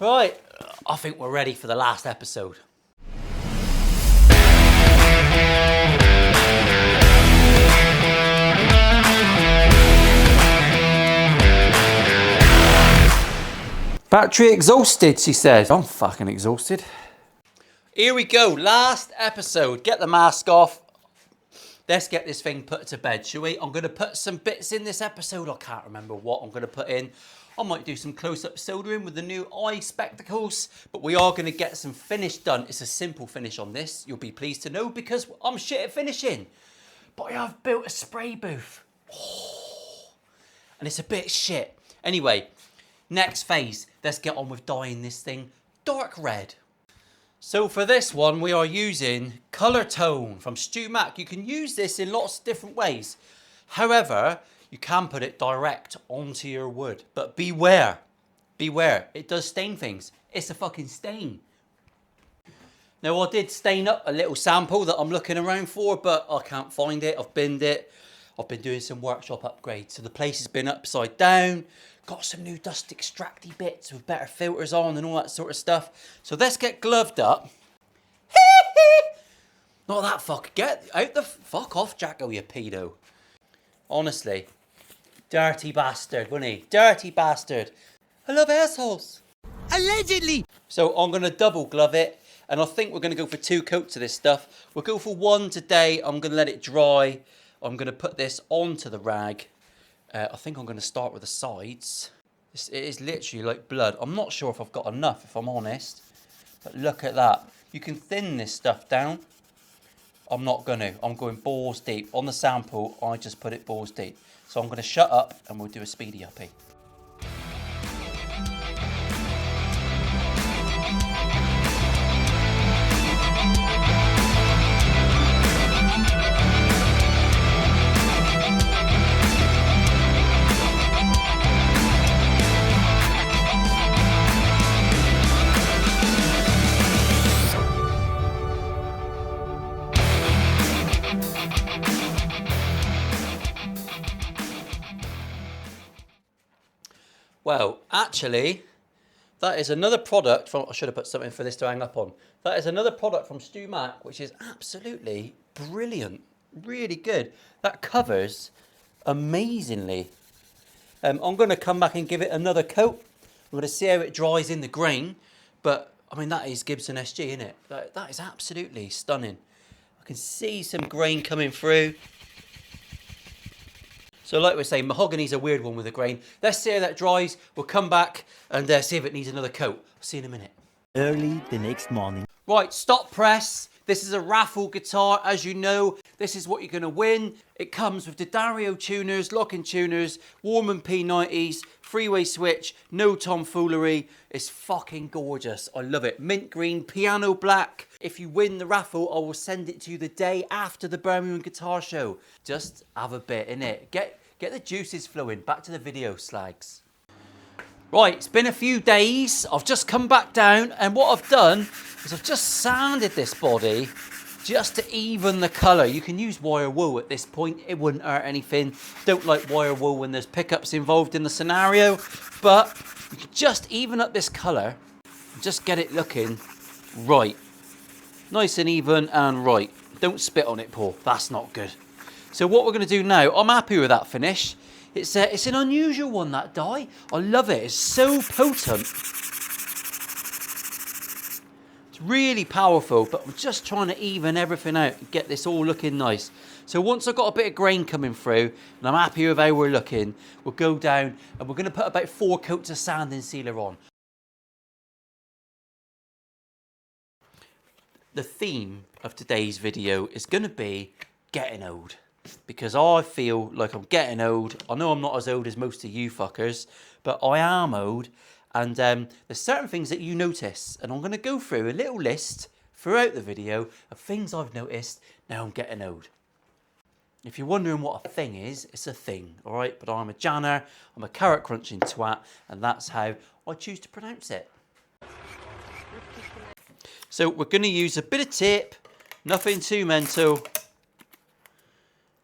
Right, I think we're ready for the last episode. Battery exhausted, she says. I'm fucking exhausted. Here we go, last episode. Get the mask off. Let's get this thing put to bed, shall we? I'm going to put some bits in this episode. I can't remember what I'm going to put in. I might do some close-up soldering with the new eye spectacles, but we are going to get some finish done. It's a simple finish on this, you'll be pleased to know, because I'm shit at finishing. But I have built a spray booth. Oh, and it's a bit shit. Anyway, next phase. Let's get on with dyeing this thing dark red. So for this one, we are using Colour Tone from Stu Mac. You can use this in lots of different ways. However, you can put it direct onto your wood. But beware, beware, it does stain things. It's a fucking stain. Now I did stain up a little sample that I'm looking around for, but I can't find it, I've binned it. I've been doing some workshop upgrades. So the place has been upside down. Got some new dust extracty bits with better filters on and all that sort of stuff. So let's get gloved up. Not that fuck. Get out the fuck off, Jacko, you pedo. Honestly. Dirty bastard, wasn't he? Dirty bastard. I love assholes. Allegedly. So I'm going to double glove it. And I think we're going to go for 2 coats of this stuff. We'll go for 1 today. I'm going to let it dry. I'm going to put this onto the rag. I think I'm going to start with the sides. It is literally like blood. I'm not sure if I've got enough, if I'm honest. But look at that. You can thin this stuff down. I'm not going to. I'm going balls deep. On the sample, I just put it balls deep. So I'm going to shut up and we'll do a speedy uppie. Well, actually, that is another product from... I should have put something for this to hang up on. That is another product from Stu Mac, which is absolutely brilliant. Really good. That covers amazingly. I'm going to come back and give it another coat. I'm going to see how it dries in the grain. But, I mean, that is Gibson SG, isn't it? That is absolutely stunning. I can see some grain coming through. So like we say, mahogany's a weird one with the grain. Let's see how that dries. We'll come back and see if it needs another coat. I'll see you in a minute. Early the next morning. Right, stop press. This is a Raffle guitar. As you know, this is what you're going to win. It comes with the Dario tuners, locking tuners, Warman P90s, freeway switch, no tomfoolery. It's fucking gorgeous. I love it. Mint green, piano black. If you win the raffle, I will send it to you the day after the Birmingham Guitar Show. Just have a bit, innit? Get the juices flowing. Back to the video, slags. Right, it's been a few days. I've just come back down, and what I've done is I've just sanded this body just to even the colour. You can use wire wool at this point. It wouldn't hurt anything. Don't like wire wool when there's pickups involved in the scenario, but you can just even up this colour and just get it looking right. Nice and even and right. Don't spit on it, Paul. That's not good. So what we're going to do now, I'm happy with that finish. It's an unusual one, that dye. I love it. It's so potent. It's really powerful, but I'm just trying to even everything out and get this all looking nice. So once I've got a bit of grain coming through and I'm happy with how we're looking, we'll go down and we're going to put about 4 coats of sanding sealer on. The theme of today's video is going to be getting old. Because I feel like I'm getting old. I know I'm not as old as most of you fuckers, but I am old. And there's certain things that you notice. And I'm going to go through a little list throughout the video of things I've noticed now I'm getting old. If you're wondering what a thing is, it's a thing, all right? But I'm a janner, I'm a carrot crunching twat, and that's how I choose to pronounce it. So we're going to use a bit of tape, nothing too mental.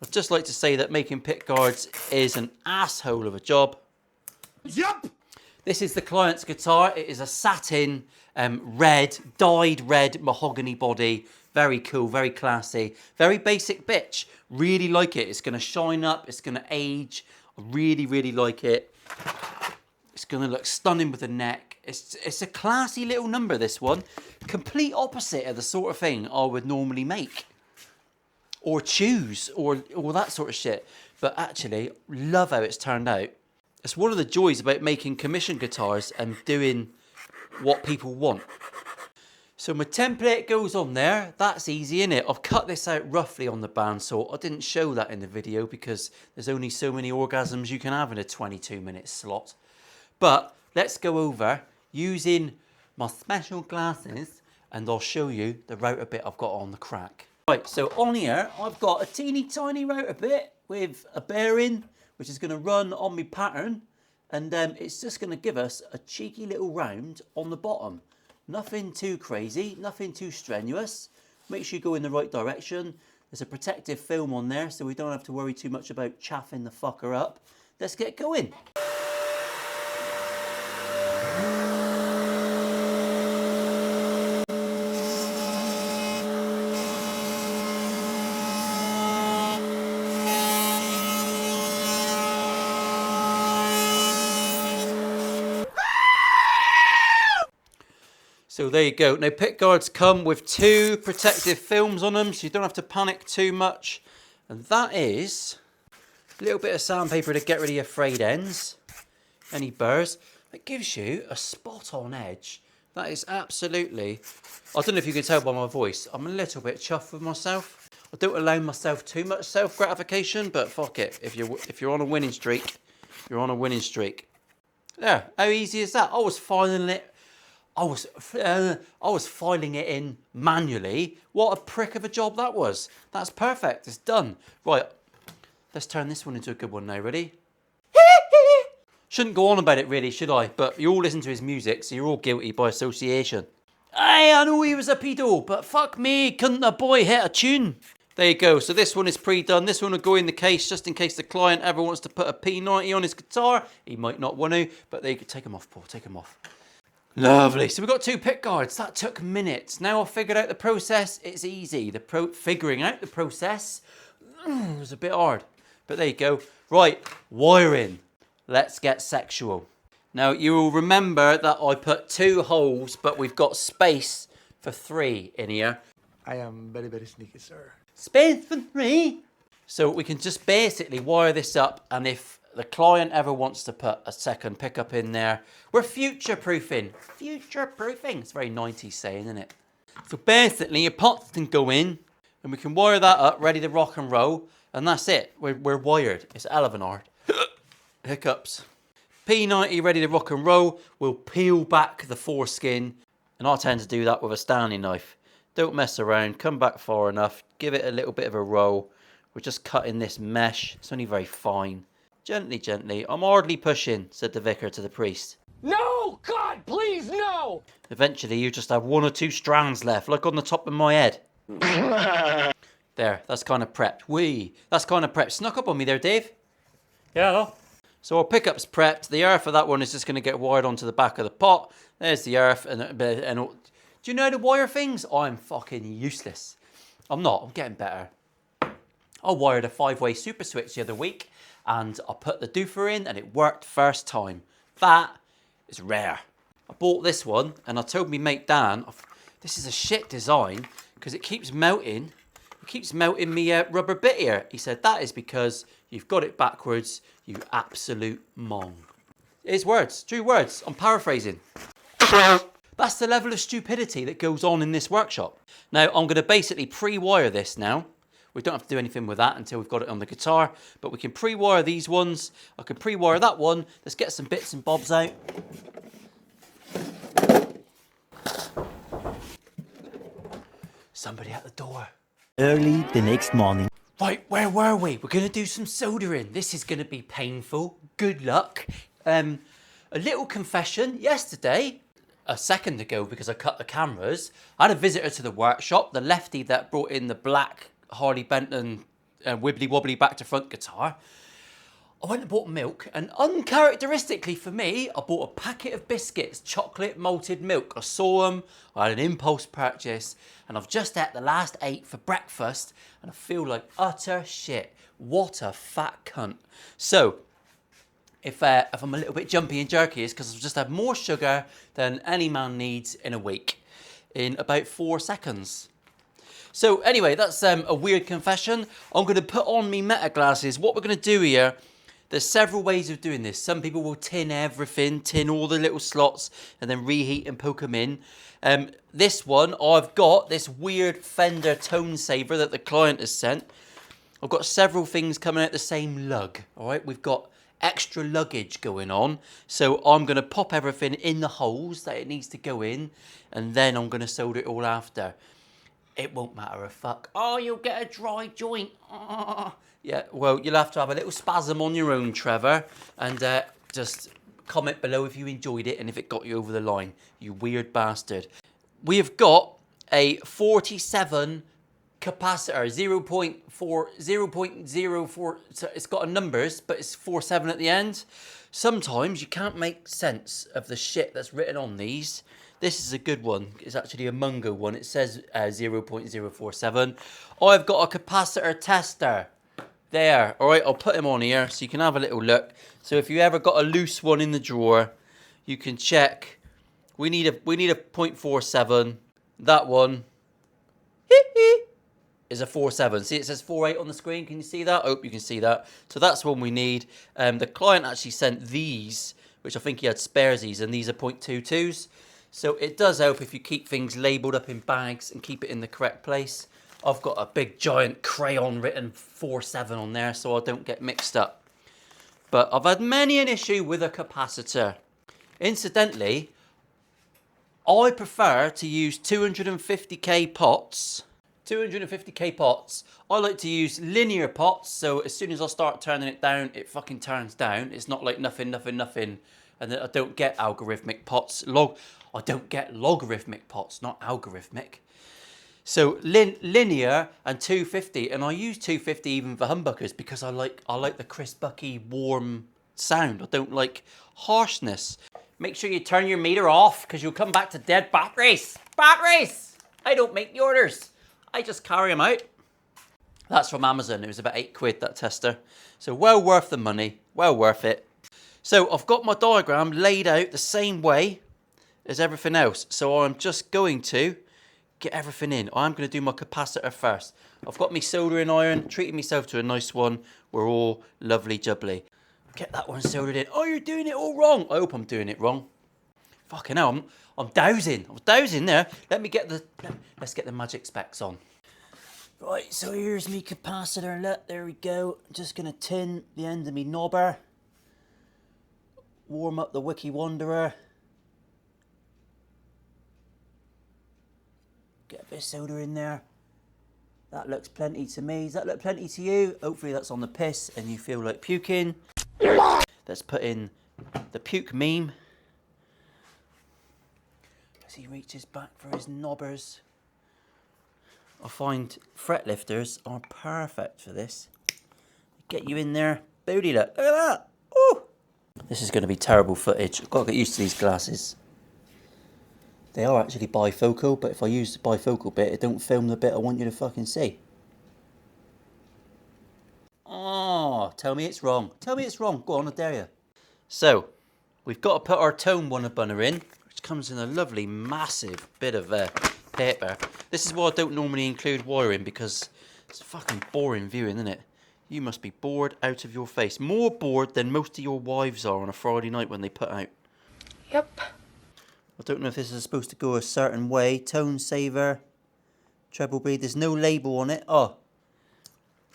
I'd just like to say that making pickguards is an asshole of a job. Yup! This is the client's guitar. It is a satin dyed red mahogany body. Very cool, very classy, very basic bitch. Really like it. It's going to shine up. It's going to age. I really, really like it. It's going to look stunning with the neck. It's a classy little number, this one. Complete opposite of the sort of thing I would normally make. Or choose, or that sort of shit. But actually, love how it's turned out. It's one of the joys about making commission guitars and doing what people want. So my template goes on there. That's easy, innit? I've cut this out roughly on the bandsaw. I didn't show that in the video because there's only so many orgasms you can have in a 22-minute slot. But let's go over using my special glasses and I'll show you the router bit I've got on the crack. Right, so on here, I've got a teeny tiny router bit with a bearing, which is going to run on my pattern. And it's just going to give us a cheeky little round on the bottom. Nothing too crazy, nothing too strenuous. Make sure you go in the right direction. There's a protective film on there, so we don't have to worry too much about chaffing the fucker up. Let's get going. So there you go. Now pickguards come with 2 protective films on them, so you don't have to panic too much. And that is a little bit of sandpaper to get rid of your frayed ends, any burrs. It gives you a spot on edge. That is absolutely, I don't know if you can tell by my voice, I'm a little bit chuffed with myself. I don't allow myself too much self-gratification, but fuck it. If you're on a winning streak, you're on a winning streak. There, how easy is that? I was filing it in manually. What a prick of a job that was. That's perfect. It's done. Right, let's turn this one into a good one now. Ready? Shouldn't go on about it really, should I? But you all listen to his music, so you're all guilty by association. Hey, I know he was a pedo, but fuck me, couldn't the boy hit a tune? There you go. So this one is pre-done. This one will go in the case just in case the client ever wants to put a P90 on his guitar. He might not want to, but they could take them off, Paul. Take them off. Lovely. So we've got 2 pickguards. That took minutes. Now I've figured out the process. It's easy. Figuring out the process was a bit hard. But there you go. Right, wiring. Let's get sexual. Now you will remember that I put 2 holes, but we've got space for 3 in here. I am very, very sneaky, sir. Space for 3. So we can just basically wire this up, and if the client ever wants to put a second pickup in there, we're future-proofing. Future-proofing. It's a very 90s saying, isn't it? So basically, your pots can go in, and we can wire that up, ready to rock and roll, and that's it. We're wired. It's a hell of an art. Hiccups. P90 ready to rock and roll. We'll peel back the foreskin, and I tend to do that with a Stanley knife. Don't mess around. Come back far enough. Give it a little bit of a roll. We're just cutting this mesh. It's only very fine. Gently, gently. I'm hardly pushing, said the vicar to the priest. No! God, please, no! Eventually, you just have 1 or 2 strands left, like on the top of my head. There, that's kind of prepped. That's kind of prepped. Snuck up on me there, Dave. Yeah, hello. So our pickup's prepped. The earth for that one is just going to get wired onto the back of the pot. There's the earth. And do you know how to wire things? I'm fucking useless. I'm not. I'm getting better. I wired a 5-way super switch the other week, and I put the doofer in, and it worked first time. That is rare. I bought this one, and I told me mate Dan, this is a shit design because it keeps melting. It keeps melting me rubber bit here. He said, that is because you've got it backwards, you absolute mong. It's words, true words. I'm paraphrasing. That's the level of stupidity that goes on in this workshop. Now, I'm going to basically pre-wire this now. We don't have to do anything with that until we've got it on the guitar, but we can pre-wire these ones. I can pre-wire that one. Let's get some bits and bobs out. Somebody at the door. Early the next morning. Right, where were we? We're going to do some soldering. This is going to be painful. Good luck. A little confession. Yesterday, a second ago, because I cut the cameras, I had a visitor to the workshop, the lefty that brought in the black Harley Benton wibbly wobbly back to front guitar. I went and bought milk, and uncharacteristically for me, I bought a packet of biscuits, chocolate malted milk. I saw them, I had an impulse purchase, and I've just had the last 8 for breakfast, and I feel like utter shit. What a fat cunt. So, if I'm a little bit jumpy and jerky, it's because I've just had more sugar than any man needs in a week, in about 4 seconds. So anyway, that's a weird confession. I'm going to put on me meta glasses. What we're going to do here, there's several ways of doing this. Some people will tin everything, tin all the little slots, and then reheat and poke them in. This one, I've got this weird Fender tone saver that the client has sent. I've got several things coming out the same lug, all right? We've got extra luggage going on. So I'm going to pop everything in the holes that it needs to go in, and then I'm going to solder it all after. It won't matter a fuck. Oh, you'll get a dry joint. Oh. Yeah, well, you'll have to have a little spasm on your own, Trevor, and just comment below if you enjoyed it and if it got you over the line, you weird bastard. We have got a 47 capacitor, 0.04, so it's got a numbers, but it's 47 at the end. Sometimes you can't make sense of the shit that's written on these. This is a good one. It's actually a Mungo one. It says 0.047. I've got a capacitor tester. There. All right, I'll put him on here so you can have a little look. So if you ever got a loose one in the drawer, you can check. We need a 0.47. That one is a 47. See, it says 48 on the screen. Can you see that? I hope you can see that. So that's one we need. The client actually sent these, which I think he had sparesies, and these are 0.22s. So it does help if you keep things labelled up in bags and keep it in the correct place. I've got a big giant crayon written 47 on there so I don't get mixed up. But I've had many an issue with a capacitor. Incidentally, I prefer to use 250k pots. 250k pots. I like to use linear pots, so as soon as I start turning it down, it fucking turns down. It's not like nothing. And then I don't get algorithmic pots. I don't get logarithmic pots, not algorithmic. So linear and 250, and I use 250 even for humbuckers because I like the crisp-bucky, warm sound. I don't like harshness. Make sure you turn your meter off because you'll come back to dead batteries. Batteries! I don't make the orders. I just carry them out. That's from Amazon. It was about £8, that tester. So well worth the money. Well worth it. So I've got my diagram laid out the same way as everything else. So I'm just going to get everything in. I'm going to do my capacitor first. I've got my soldering iron, treated myself to a nice one. We're all lovely jubbly. Get that one soldered in. Oh, you're doing it all wrong. I hope I'm doing it wrong. Fucking hell, I'm dowsing. I was dowsing there. Let's get the magic specs on. Right, so here's me capacitor. Look, there we go. I'm just going to tin the end of me knobber. Warm up the Wiki Wanderer. Get a bit of solder in there. That looks plenty to me. Does that look plenty to you? Hopefully that's on the piss and you feel like puking. Let's put in the puke meme. As he reaches back for his knobbers. I find fret lifters are perfect for this. Get you in there. Booty look. Look at that. Ooh. This is going to be terrible footage. I've got to get used to these glasses. They are actually bifocal, but if I use the bifocal bit, it don't film the bit I want you to fucking see. Oh, tell me it's wrong. Tell me it's wrong. Go on, I dare you. So, we've got to put our tone bunner in, which comes in a lovely, massive bit of paper. This is why I don't normally include wiring, because it's fucking boring viewing, isn't it? You must be bored out of your face. More bored than most of your wives are on a Friday night when they put out. Yep. I don't know if this is supposed to go a certain way. Tone saver, treble bleed. There's no label on it. Oh,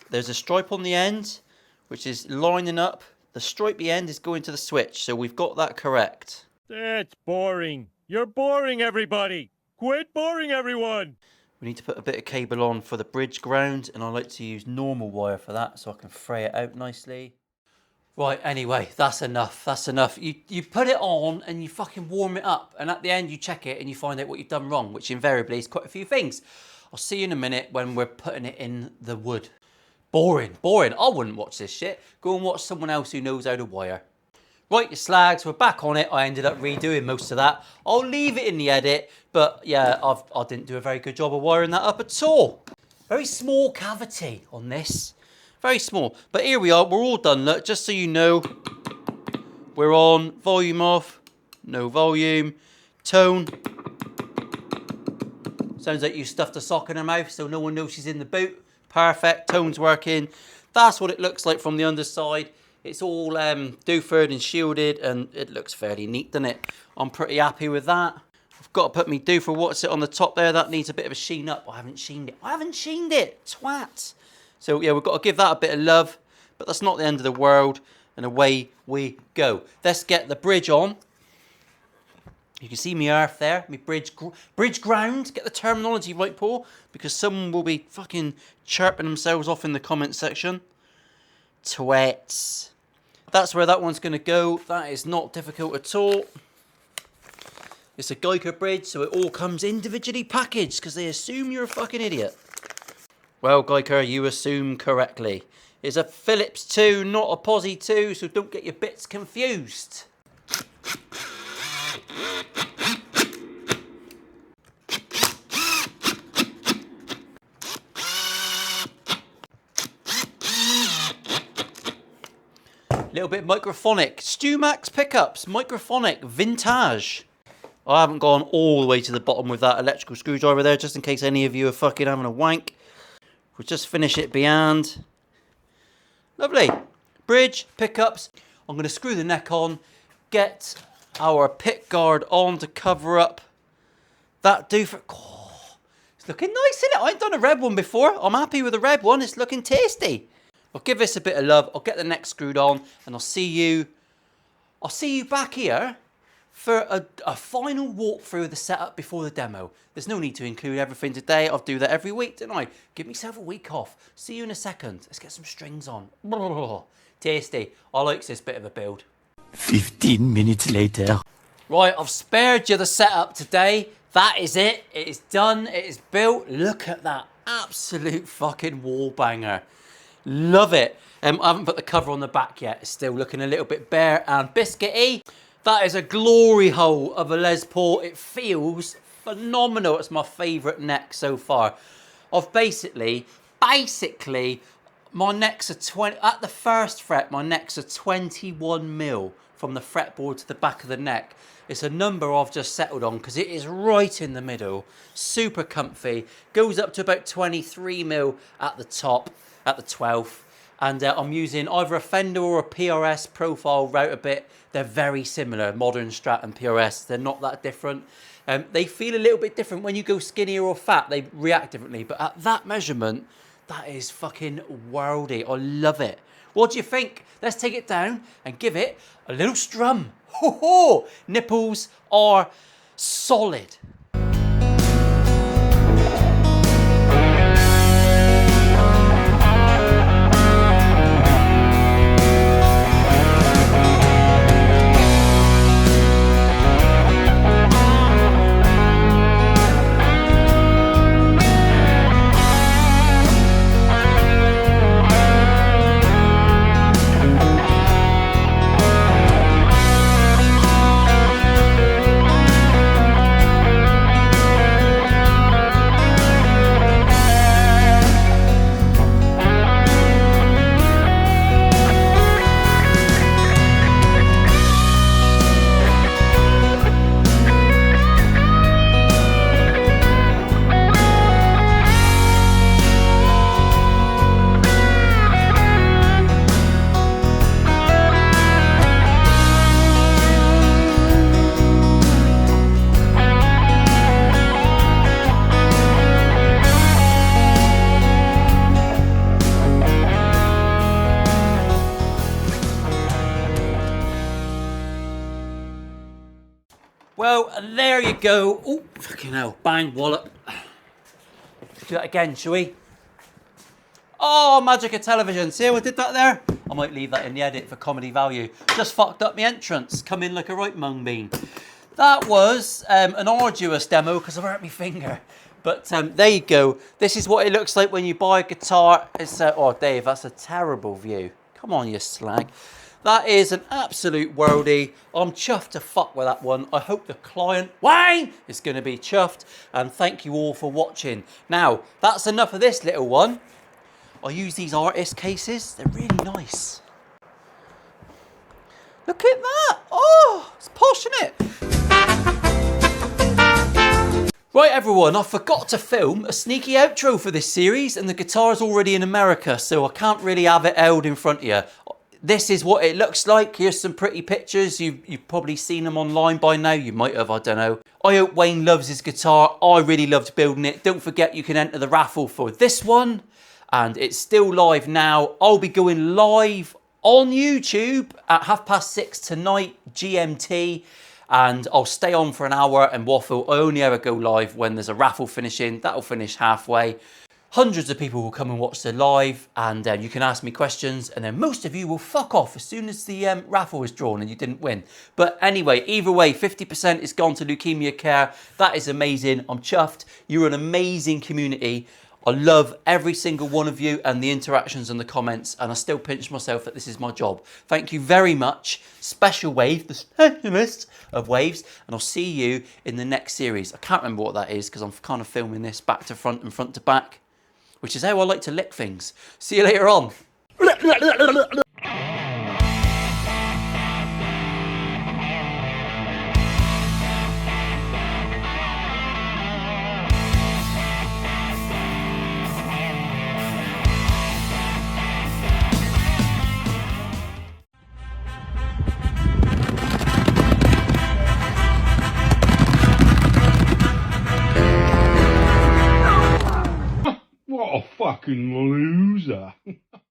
there's a stripe on the end, which is lining up. The stripey end is going to the switch, so we've got that correct. That's boring. You're boring everybody. Quit boring everyone. We need to put a bit of cable on for the bridge ground, and I like to use normal wire for that so I can fray it out nicely. Right, anyway, that's enough. That's enough. You put it on and you fucking warm it up, and at the end you check it and you find out what you've done wrong, which invariably is quite a few things. I'll see you in a minute when we're putting it in the wood. Boring, boring. I wouldn't watch this shit. Go and watch someone else who knows how to wire. Right, your slags, we're back on it. I ended up redoing most of that. I'll leave it in the edit, but yeah, I didn't do a very good job of wiring that up at all. Very small cavity on this. Very small. But here we are, we're all done. Look, just so you know, we're on volume off, no volume, tone. Sounds like you stuffed a sock in her mouth so no one knows she's in the boot. Perfect, tone's working. That's what it looks like from the underside. It's all doofered and shielded and it looks fairly neat, doesn't it? I'm pretty happy with that. I've got to put me doofer what's it on the top there. That needs a bit of a sheen up. I haven't sheened it. Twat. So yeah, we've got to give that a bit of love, but that's not the end of the world. And away we go. Let's get the bridge on. You can see me earth there, me bridge ground. Get the terminology right, Paul, because someone will be fucking chirping themselves off in the comment section. Twats. That's where that one's going to go. That is not difficult at all. It's a Geiger bridge, so it all comes individually packaged because they assume you're a fucking idiot. Well, Geiger, you assume correctly. It's a Phillips 2, not a Posi 2, so don't get your bits confused. Little bit microphonic. Stumax pickups, microphonic, vintage. I haven't gone all the way to the bottom with that electrical screwdriver there, just in case any of you are fucking having a wank. We'll just finish it beyond. Lovely. Bridge, pickups. I'm going to screw the neck on, get our pickguard on to cover up that doofer. Oh, it's looking nice, isn't it? I ain't done a red one before. I'm happy with the red one. It's looking tasty. I'll give this a bit of love. I'll get the neck screwed on and I'll see you back here for a final walkthrough of the setup before the demo. There's no need to include everything today. I'll do that every week, don't I? Give myself a week off. See you in a second. Let's get some strings on. Tasty. I like this bit of a build. 15 minutes later. Right, I've spared you the setup today. That is it. It is done. It is built. Look at that. Absolute fucking wall banger. Love it. I haven't put the cover on the back yet. It's still looking a little bit bare and biscuity. That is a glory hole of a Les Paul. It feels phenomenal. It's my favourite neck so far. I've basically, my necks are 20, at the first fret, my necks are 21 mil from the fretboard to the back of the neck. It's a number I've just settled on because it is right in the middle. Super comfy. Goes up to about 23 mil at the top, at the 12th. And I'm using either a Fender or a PRS profile router bit. They're very similar, modern Strat and PRS. They're not that different. They feel a little bit different when you go skinnier or fat. They react differently. But at that measurement, that is fucking worldy. I love it. What do you think? Let's take it down and give it a little strum. Ho ho! Nipples are solid. Well, there you go. Oh, fucking hell. Bang, wallop. Do that again, shall we? Oh, magic of television. See how I did that there? I might leave that in the edit for comedy value. Just fucked up my entrance. Come in like a right mung bean. That was an arduous demo because I've hurt my finger. But there you go. This is what it looks like when you buy a guitar. It's oh, Dave, that's a terrible view. Come on, you slag. That is an absolute worldie. I'm chuffed to fuck with that one. I hope the client, Wayne, is going to be chuffed. And thank you all for watching. Now, that's enough of this little one. I use these artist cases. They're really nice. Look at that. Oh, it's posh, isn't it? Right, everyone, I forgot to film a sneaky outro for this series, and the guitar's already in America, so I can't really have it held in front of you. This is what it looks like. Here's some pretty pictures. You've probably seen them online by now. You might have, I don't know. I hope Wayne loves his guitar. I really loved building it. Don't forget you can enter the raffle for this one. And it's still live now. I'll be going live on YouTube at 6:30 tonight, GMT. And I'll stay on for an hour and waffle. I only ever go live when there's a raffle finishing. That'll finish halfway. Hundreds of people will come and watch the live, and you can ask me questions, and then most of you will fuck off as soon as the raffle is drawn and you didn't win. But anyway, either way, 50% is gone to Leukemia Care. That is amazing. I'm chuffed. You're an amazing community. I love every single one of you and the interactions and the comments, and I still pinch myself that this is my job. Thank you very much. Special Wave, the specialist of waves, and I'll see you in the next series. I can't remember what that is because I'm kind of filming this back to front and front to back, which is how I like to lick things. See you later on. What a fucking loser.